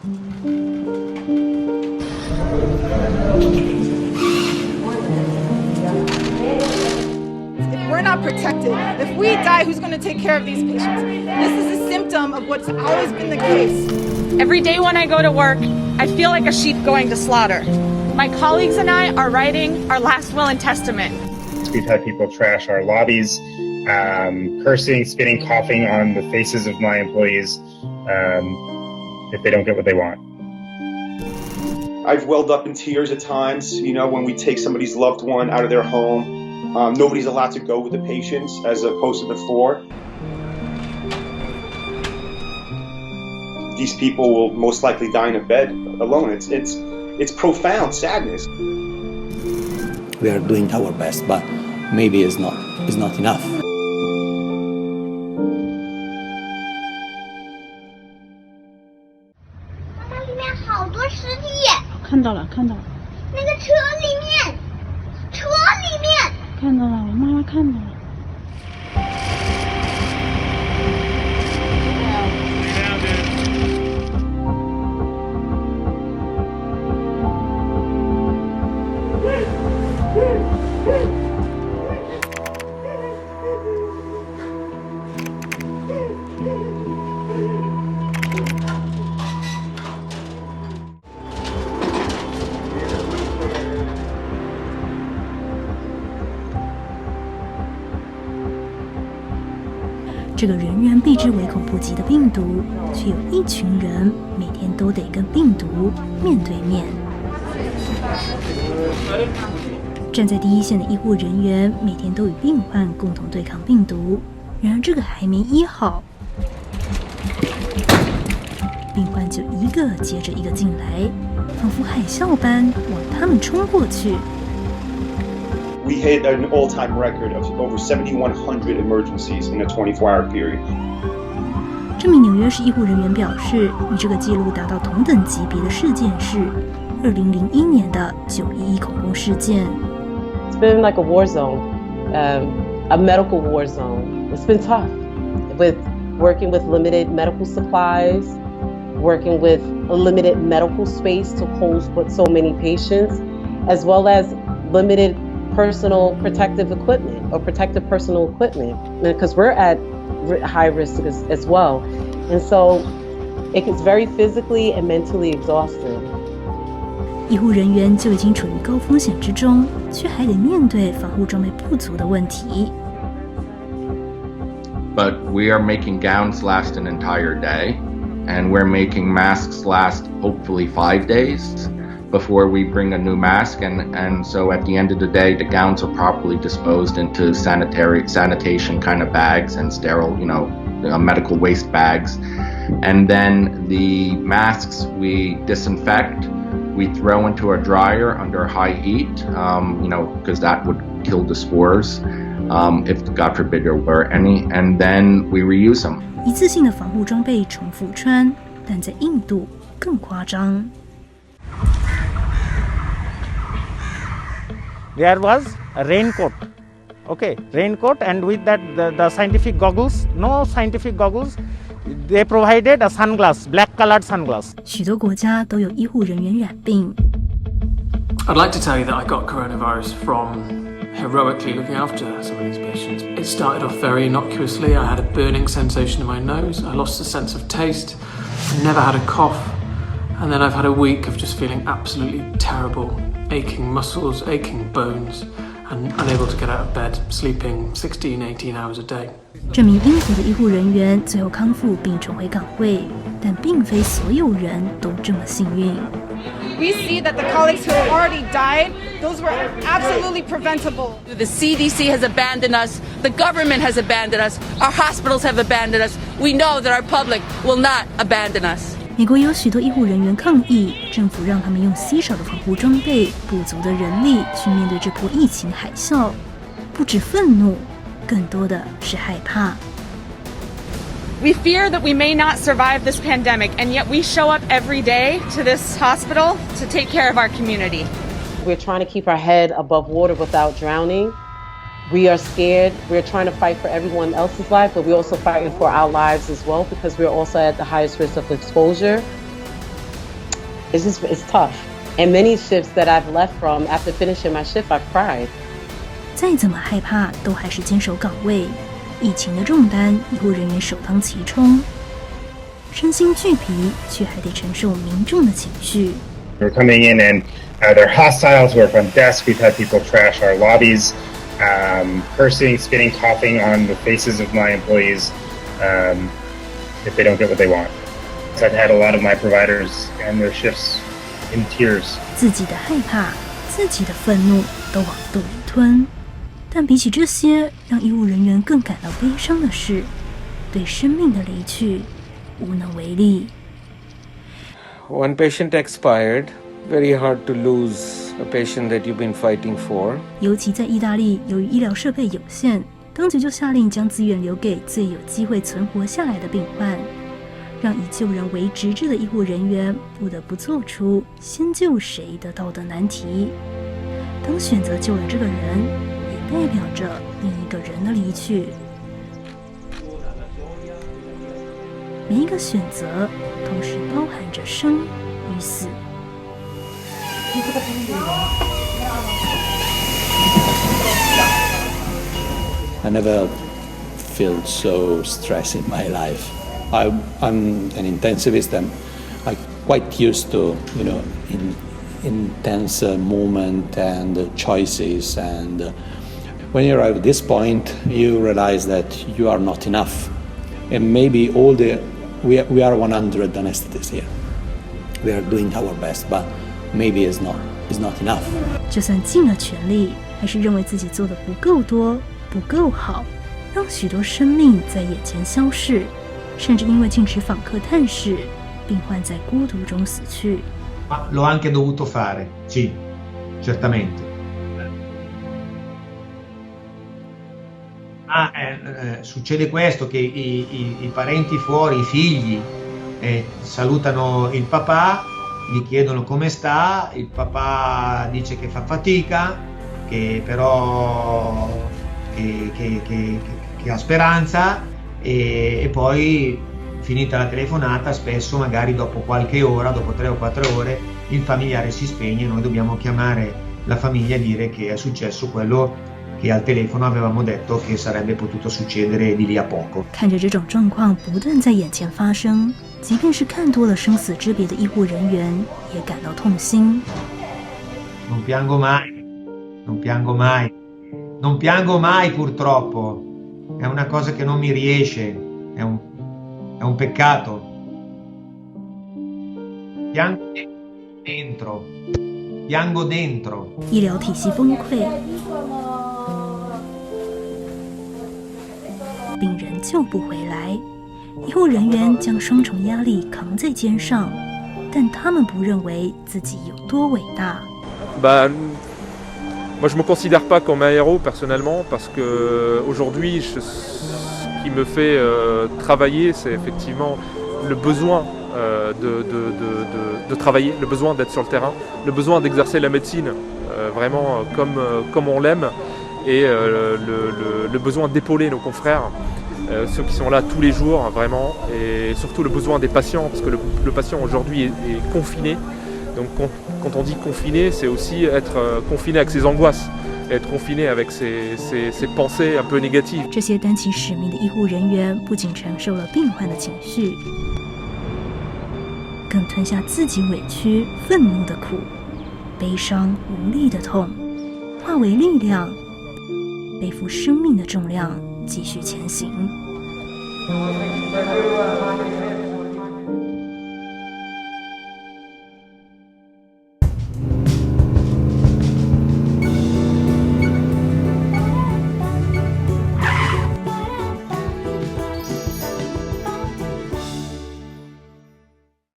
If we're not protected, if we die, who's going to take care of these patients? This is a symptom of what's always been the case. Every day when I go to work, I feel like a sheep going to slaughter. My colleagues and I are writing our last will and testament. We've had people trash our lobbies, cursing, spitting, coughing on the faces of my employees if they don't get what they want. I've welled up in tears at times, when we take somebody's loved one out of their home. Nobody's allowed to go with the patients as opposed to before. These people will most likely die in a bed alone. It's profound sadness. We are doing our best, but maybe it's not enough. 妈妈，里面好多尸体。看到了。那个车里面。看到了，我妈妈看到了。这个人人避之唯恐不及的病毒，却有一群人每天都得跟病毒面对面。站在第一线的医护人员，每天都与病患共同对抗病毒。然而这个还没医好，病患就一个接着一个进来，仿佛海啸般往他们冲过去。We hit an all-time record of over 7,100 emergencies in a 24-hour period. 这名纽约市医护人員表示，与这个记录达到同等级别的事件是2001年的911恐攻事件。It's been like a war zone, a medical war zone. It's been tough, with working with limited medical supplies, working with a limited medical space to hold so many patients, as well as limited personal protective equipment or protective personal equipment, because we're at high risk as well. And so it gets very physically and mentally exhausting. 医护人员就已经处于高风险之中，却还得面对防护装备不足的问题。But we are making gowns last an entire day, and we're making masks last hopefully 5 days before we bring a new mask, and so at the end of the day, the gowns are properly disposed into sanitation kind of bags and sterile, medical waste bags. And then the masks we disinfect, we throw into a dryer under high heat, because that would kill the spores, if God forbid there were any, and then we reuse them. 一次性的防护装备重复穿，但在印度更夸张。There was a raincoat, raincoat, and with that the scientific goggles, no scientific goggles, they provided a sunglass, black-colored sunglass. 许多国家都有医护人员染病。I'd like to tell you that I got coronavirus from heroically looking after some of these patients. It started off very innocuously. I had a burning sensation in my nose. I lost the sense of taste. I never had a cough. And then I've had a week of just feeling absolutely terrible. Aching muscles, aching bones, and unable to get out of bed, sleeping 16, 18 hours a day. 这名英国的医护人员最后康复并重回岗位，但并非所有人都这么幸运。We see that the colleagues who already died, those were absolutely preventable. The CDC has abandoned us. The government has abandoned us. Our hospitals have abandoned us. We know that our public will not abandon us. 美国有许多医护人员抗议，政府让他们用稀少的防护装备、不足的人力去面对这波疫情海啸。不止愤怒，更多的是害怕。We fear that we may not survive this pandemic, and yet we show up every day to this hospital to take care of our community. We're trying to keep our head above water without drowning. We are scared. We're trying to fight for everyone else's life, but we're also fighting for our lives as well, because we're also at the highest risk of exposure. It's tough. And many shifts that I've left from, after finishing my shift, I've cried. 再怎么害怕，都还是坚守岗位。疫情的重担，医护人员首当其冲，身心俱疲，却还得承受民众的情绪。They're coming in and they're hostile to our front desk. We've had people trash our lobbies, cursing, spitting, coughing on the faces of my employees if they don't get what they want. So I've had a lot of my providers end their shifts in tears. 自己的害怕，自己的愤怒都往肚里吞。但比起这些，让医务人员更感到悲伤的是，对生命的离去无能为力。One patient expired. Very hard to lose a patient that you've been fighting for. 尤其在意大利，由于医疗设备有限，当局就下令将资源留给最有机会存活下来的病患，让以救人为直至的医护人员不得不做出先救谁的道德难题。当选择救了这个人，也代表着另一个人的离去。每一个选择，同时包含着生与死。I never felt so stressed in my life. I'm an intensivist. I'm quite used to, in intense moment and choices. And when you arrive at this point, you realize that you are not enough. And maybe we are 100 anesthetists here. We are doing our best, but maybe it's not enough. 就算尽了全力，还是认为自己做的不够多、不够好，让许多生命在眼前消逝，甚至因为禁止访客探视，病患在孤独中死去。L'ho anche dovuto fare, sì, certamente. Succede questo, che i parenti fuori, i figli, salutano il papà, gli chiedono come sta, il papà dice che fa fatica, che però che ha speranza e poi finita la telefonata, spesso magari dopo qualche ora, dopo 3 o 4 ore, il familiare si spegne e noi dobbiamo chiamare la famiglia e dire che è successo quello che al telefono avevamo detto che sarebbe potuto succedere di lì a poco. 看着这种状况不断在眼前发生，即便是看多了生死之别的医护人员，也感到痛心。Non piango mai, non piango mai, non piango mai purtroppo. È una cosa che non mi riesce, è un peccato. Piango dentro, piango dentro. 医疗体系崩溃，病人救不回来，医护人员将双重压力扛在肩上，但他们不认为自己有多伟大。Moi, je me considère pas comme un héros personnellement parce que aujourd'hui, ce qui me fait travailler, c'est effectivement le besoin de travailler, le besoin d'être sur le terrain, le besoin d'exercer la médecine vraiment comme on l'aime et le besoin d'épauler nos confrères, ceux qui sont là tous les jours vraiment, et surtout le besoin des patients parce que le patient aujourd'hui est confiné. Donc quand on dit confiné, c'est aussi être confiné avec ses angoisses, être confiné avec ses pensées un peu négatives. 这些担起使命的医护人员不仅承受了病患的情绪，更吞下自己委屈、愤怒的苦，悲伤无力的痛，化为力量，背负生命的重量，继续前行。